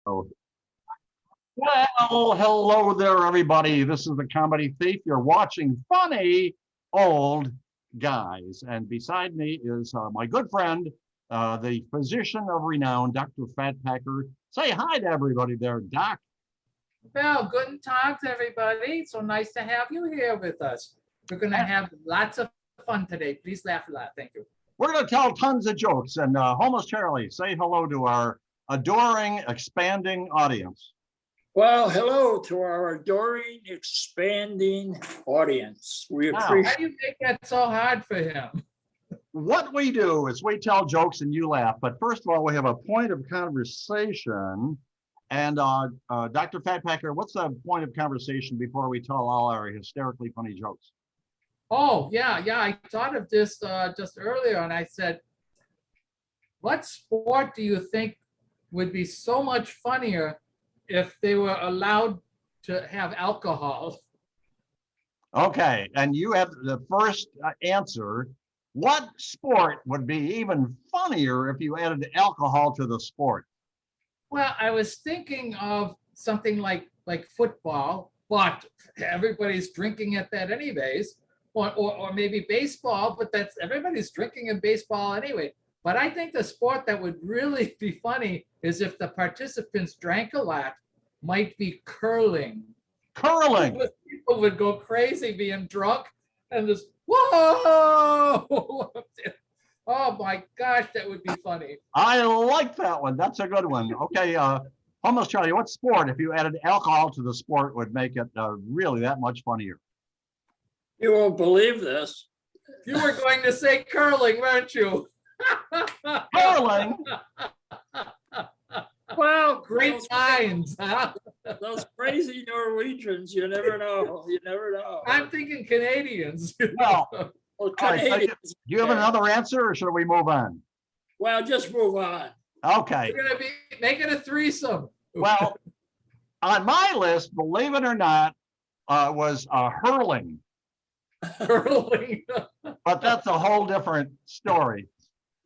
Oh, well, hello there, everybody. This is the Comedy Thief. You're watching funny old guys. And beside me is my good friend, the physician of renown, Dr. Fat Packer. Say hi to everybody there, Doc. Well, guten Tag, everybody. So nice to have you here with us. We're going to have lots of fun today. Please laugh a lot. Thank you. We're going to tell tons of jokes. And Homeless Charlie, say hello to our adoring, expanding audience. Well, hello to our adoring, expanding audience. We Wow. Why appreciate do you make that so hard for him? What we do is we tell jokes and you laugh. But first of all, we have a point of conversation. And Dr. Fat Packer, what's the point of conversation before we tell all our hysterically funny jokes? Oh, yeah. I thought of this just earlier, and I said, what sport do you think would be so much funnier if they were allowed to have alcohol? Okay, and you have the first answer. What sport would be even funnier if you added alcohol to the sport? Well, I was thinking of something like football, but everybody's drinking at that anyways, or maybe baseball, but that's everybody's drinking in baseball anyway. But I think the sport that would really be funny is if the participants drank a lot, might be curling. Curling. People would go crazy being drunk and just, whoa! Oh my gosh, that would be funny. I like that one. That's a good one. Okay, Homeless Charlie, what sport, if you added alcohol to the sport, would make it really that much funnier? you won't believe this. You were going to say curling, weren't you? Curling? Well, Great those, minds, huh? those crazy Norwegians, you never know. You never know. I'm thinking Canadians. Well, Well, all right, Canadians, do you have another answer or should we move on? well, just move on. Okay, We're gonna be making a threesome. well, on my list, believe it or not, was hurling, Curling. but that's a whole different story.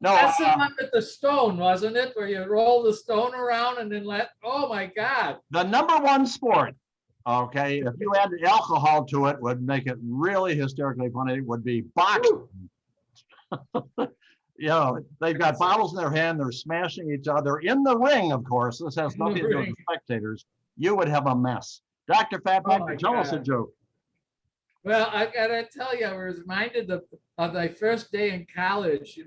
No, That's the one with the stone, wasn't it? Where you roll the stone around and then oh my God. the number one sport, okay, if you add alcohol to it, would make it really hysterically funny, would be boxing. You know, they've got bottles in their hand, they're smashing each other in the ring, of course. This has In the nothing to do with ring. the spectators. You would have a mess. Dr. Fatback, my tell us a God. joke. Well, I gotta tell you, I was reminded of my first day in college,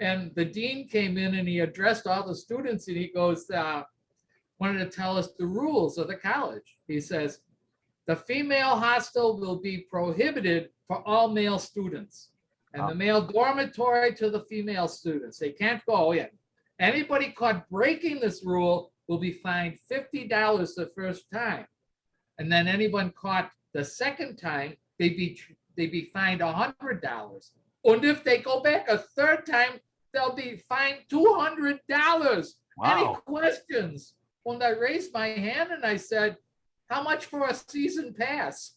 and the dean came in and he addressed all the students and he goes, wanted to tell us the rules of the college. He says, the female hostel will be prohibited for all male students and the male dormitory to the female students. They can't go in. Anybody caught breaking this rule will be fined $50 the first time. And then anyone caught the second time, they'd be fined $100. And if they go back a third time, they'll be fined $200. Any Wow. questions? When I raised my hand and I said, how much for a season pass?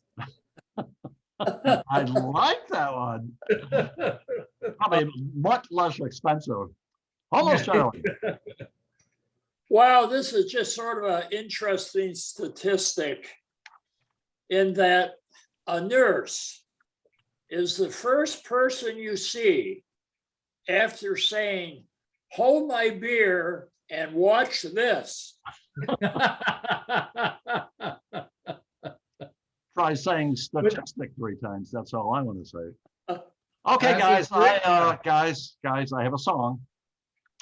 I like that one. Probably much less expensive. Almost Charlie. Wow, this is just sort of an interesting statistic in that a nurse is the first person you see after saying, hold my beer and watch this. Try saying statistic 3 times. That's all I want to say. Okay, That's guys, I have a song.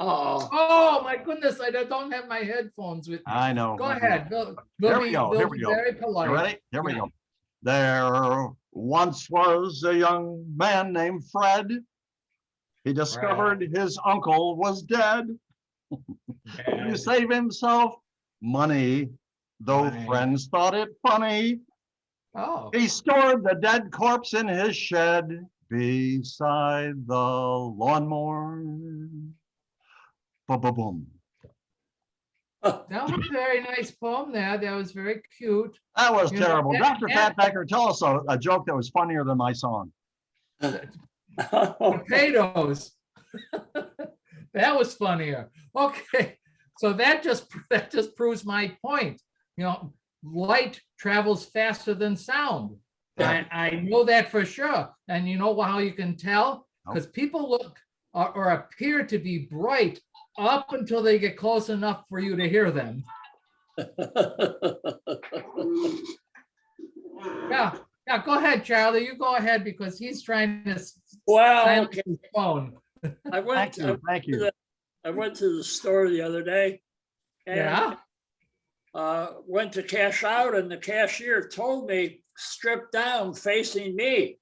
Oh, Oh my goodness, I don't have my headphones with me. I know. Go ahead. Here we go, here we go. Very polite. You ready? Here we Yeah. go. There once was a young man named Fred. He discovered his uncle was dead. To save himself money, though Right. friends thought it funny, Oh, he stored the dead corpse in his shed beside the lawnmower. Boom. that was a very nice poem there. That was very cute. That was You know, terrible. that- Dr. Fatbacker, tell us a joke that was funnier than my song. Potatoes. That was funnier. Okay, so that just proves my point. You know, light travels faster than sound. I know that for sure. And you know how you can tell? Because people look or appear to be bright up until they get close enough for you to hear them. Yeah, go ahead, Charlie. You go ahead because he's trying to Well, silence okay. his phone. I went Thank you. I went to the store the other day and went to cash out, and the cashier told me strip down facing me.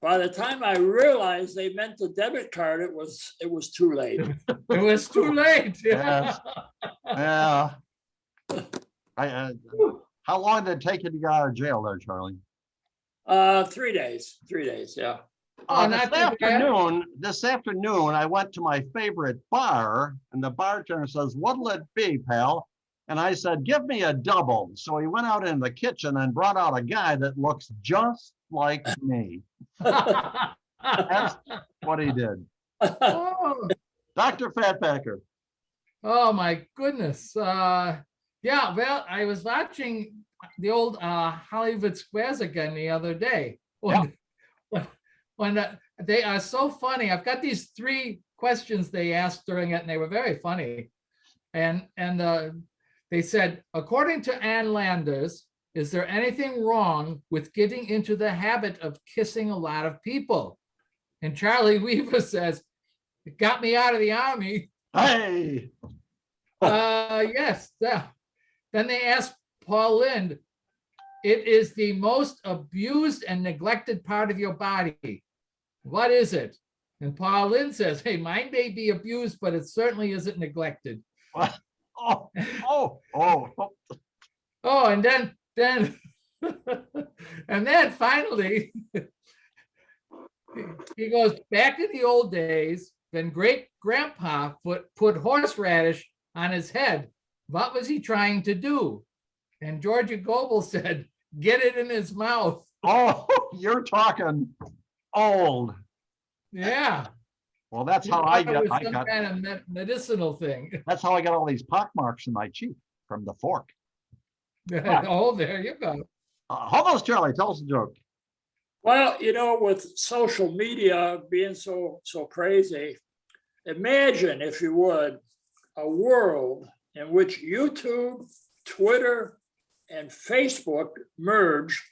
By the time I realized they meant the debit card, it was too late. It was too late. Yes. Yeah. How long did it take you to get out of jail there, Charlie? 3 days. 3 days, yeah. Oh, not too bad. This afternoon, I went to my favorite bar, and the bartender says, "What'll it be, pal?" And I said, "Give me a double." So he went out in the kitchen and brought out a guy that looks just like me. That's what he did. Oh, Dr. Fatpacker. oh my goodness. Yeah, well, I was watching the old Hollywood Squares again the other day. When they are so funny. I've got these 3 questions they asked during it, and they were very funny. And they said, according to Ann Landers, is there anything wrong with getting into the habit of kissing a lot of people? And Charlie Weaver says, it got me out of the army. Hey. Yes. Then they asked Paul Lind, it is the most abused and neglected part of your body. What is it? And Paul Lind says, hey, mine may be abused, but it certainly isn't neglected. Oh. Oh, and then and then finally he goes, back in the old days, when great grandpa put horseradish on his head, what was he trying to do? And Georgia Goebel said, get it in his mouth. Oh, you're talking old. Yeah. Well, that's how I got. Some kind of medicinal thing. That's how I got all these pock marks in my cheek from the fork. Oh, there you go. Almost, Charlie, tell us a joke. Well, you know, with social media being so crazy, imagine, if you would, a world in which YouTube, Twitter, and Facebook merge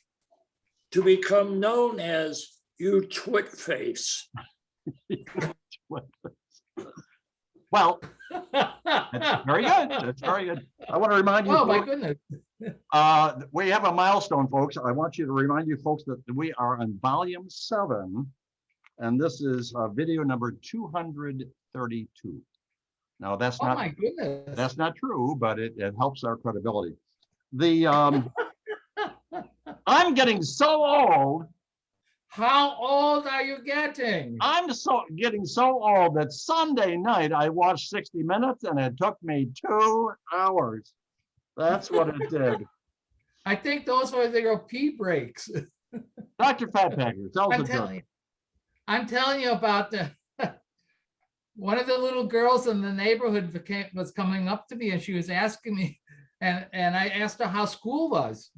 to become known as You Twit Face. Well, that's very good. That's very good. I want to remind you. Oh, my goodness. We have a milestone, folks. I want you to remind you folks that we are on volume 7, and this is video number 232. Now that's Oh not, my goodness. that's not true, but it helps our credibility. I'm getting so old. How old are you getting? I'm getting so old that Sunday night I watched 60 Minutes and it took me 2 hours. That's what it did. I think those were their pee breaks. Dr. Fatpacker, tell us a joke. I'm telling you about one of the little girls in the neighborhood was coming up to me and she was asking me, and I asked her how school was.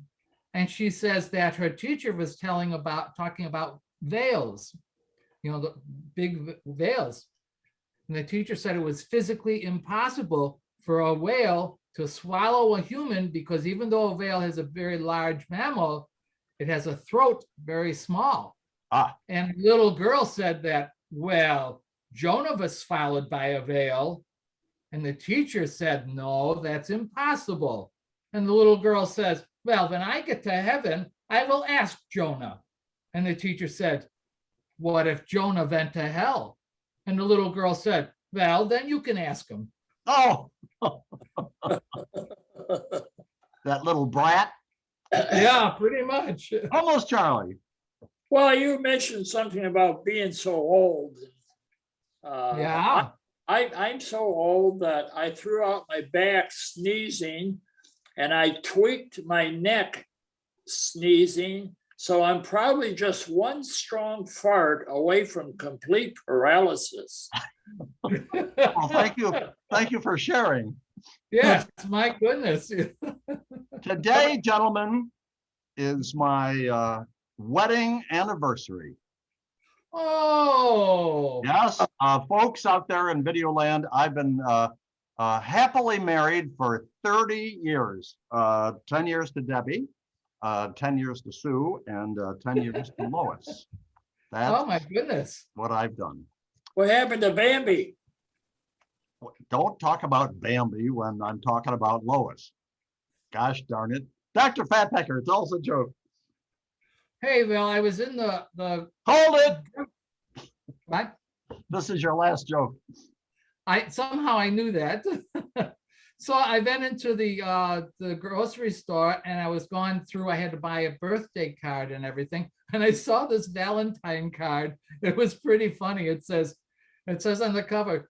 And she says that her teacher was talking about whales, you know, the big whales. And the teacher said it was physically impossible for a whale to swallow a human because even though a whale is a very large mammal, it has a throat very small. And the little girl said that, well, Jonah was swallowed by a whale. And the teacher said, no, that's impossible. And the little girl says, well, when I get to heaven, I will ask Jonah. And the teacher said, what if Jonah went to hell? And the little girl said, well, then you can ask him. Oh, that little brat. Yeah, pretty much. Almost, Charlie. Well, you mentioned something about being so old. Yeah. I'm so old that I threw out my back sneezing and I tweaked my neck sneezing. So I'm probably just one strong fart away from complete paralysis. Well, thank you. Thank you for sharing. Yes, my goodness. Today, gentlemen, is my wedding anniversary. Oh, Yes, folks out there in video land, I've been happily married for 30 years. 10 years to Debbie, 10 years to Sue, and 10 years to Lois. That's oh my goodness. what I've done. What happened to Bambi? Don't talk about Bambi when I'm talking about Lois. Gosh darn it. Dr. Fatpacker, tell us a joke. Hey, well, I was in the Hold it. what? This is your last joke. Somehow I knew that. So I went into the grocery store and I was going through, I had to buy a birthday card and everything. And I saw this Valentine card. It was pretty funny. It says on the cover,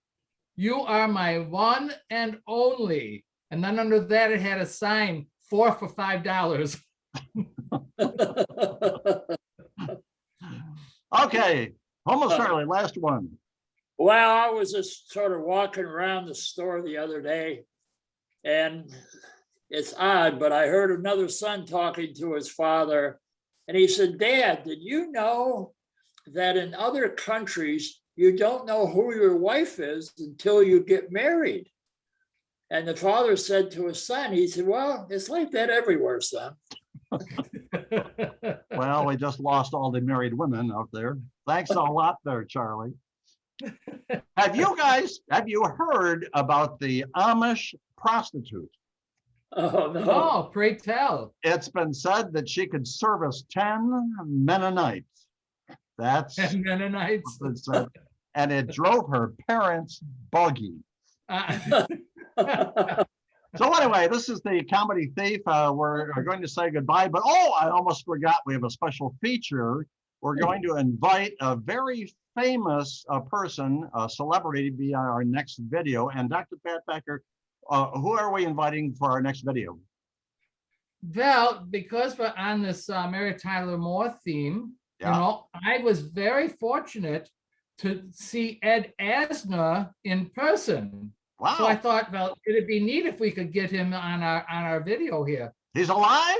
"You are my one and only." And then under that, it had a sign, 4 for $5. Okay, almost Charlie, last one. Well, I was just sort of walking around the store the other day, and it's odd, but I heard another son talking to his father, and he said, "Dad, did you know that in other countries, you don't know who your wife is until you get married?" And the father said to his son, he said, "Well, it's like that everywhere, son." Well, we just lost all the married women out there. Thanks a lot there, Charlie. Have you heard about the Amish prostitute? Oh, no. Oh, pray tell. It's been said that she could service 10 Mennonites. That's And Mennonites. what's been said. And it drove her parents buggy. So anyway, this is the Comedy Thief. We're going to say goodbye, but I almost forgot. We have a special feature. We're going to invite a very famous person, a celebrity, to be on our next video. And Dr. Fatpacker, who are we inviting for our next video? Well, because we're on this Mary Tyler Moore theme, I was very fortunate to see Ed Asner in person. Wow. So I thought, well, it'd be neat if we could get him on our video here. He's alive?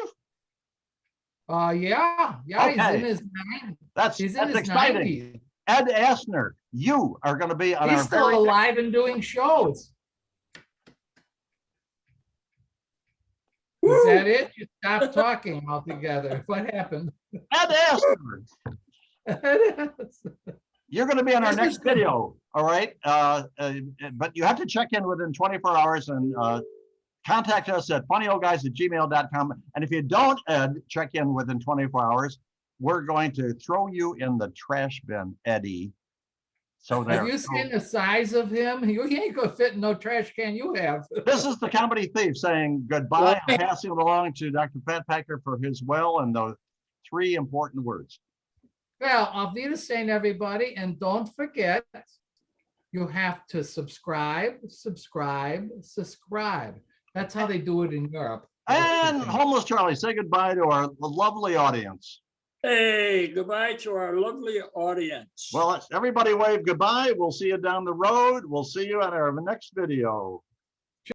Yeah, Okay. he's in his 90s. That's exciting. 90s. Ed Asner, you are going to be on He's our still alive and doing shows. Is that it? You stopped talking altogether. What happened? Ed Asner. You're going to be on our next video, all right? But you have to check in within 24 hours and contact us at funnyoldguys@gmail.com. And if you don't, Ed, check in within 24 hours, we're going to throw you in the trash bin, Eddie. So have you seen the size of him? He ain't gonna fit in no trash can you have. This is the Comedy Thief saying goodbye. I'm passing it along to Dr. Fatpacker for his will and those 3 important words. Well, Auf Wiedersehen, everybody, and don't forget, you have to subscribe. That's how they do it in Europe. And Homeless Charlie, say goodbye to our lovely audience. Hey, goodbye to our lovely audience. Well, everybody wave goodbye. We'll see you down the road. We'll see you at our next video.